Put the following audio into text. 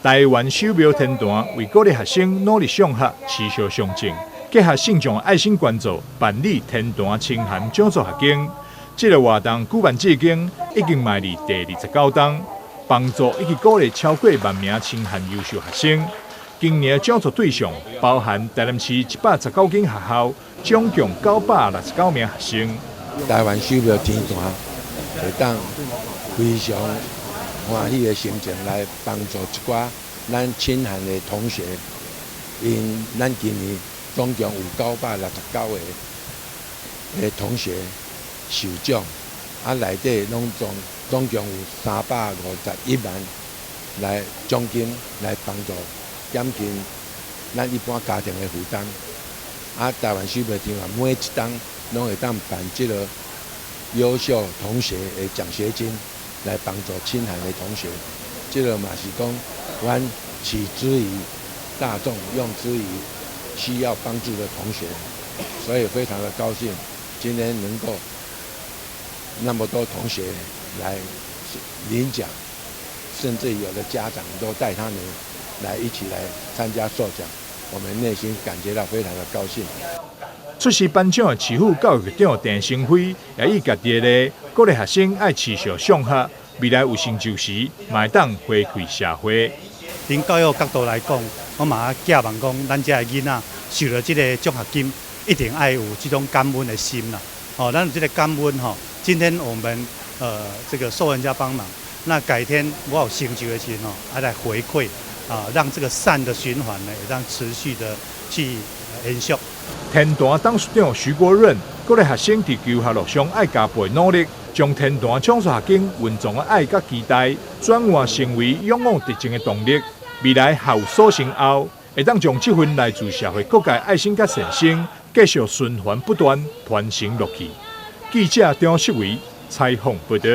台湾手苗天坛为鼓励学生努力上学、持续上进，结合信众爱心捐助，办理天坛清寒讲座学经。这个活动举办至今已经迈入第29档，帮助以及鼓励超过1万名清寒优秀学生。今年的讲座对象包含台南市119间学校，总共969名学生。台湾手苗天坛会当非常欢喜的心情来帮助一寡咱清寒的同学，因咱今年总共有969个同学受奖，内底拢总共有351万来奖金来帮助减轻咱一般家庭的负担。台湾手苗天坛每一档拢会当办这个优秀同学的奖学金，来帮助清寒的同学。这个嘛是讲，阮取之于大众，用之于需要帮助的同学，所以非常的高兴，今天能够那么多同学来领奖，甚至有的家长都带他们来一起来参加授奖，我们内心感觉到非常的高兴。出席颁奖的市府教育局长陈升辉也以家己的例，鼓励学生爱持续上学，未来有成就时，嘛会当回馈社会。从教育角度来讲，我嘛寄望讲，咱这个囡仔受到这个奖学金，一定爱有这种感恩的心啦。咱有这个感恩今天我们这个受人家帮忙，那改天我有成就的时候还来回馈让这个善的循环呢，让持续的去延续。天坛董事长徐国润鼓励学生伫求学路上爱加倍努力，将天坛讲座学经稳重的爱甲期待，转换成为勇往直前的动力。未来校所成后，会当将这份来自社会各界爱心甲善心，继续循环不断，传承落去。记者张世伟采访报道。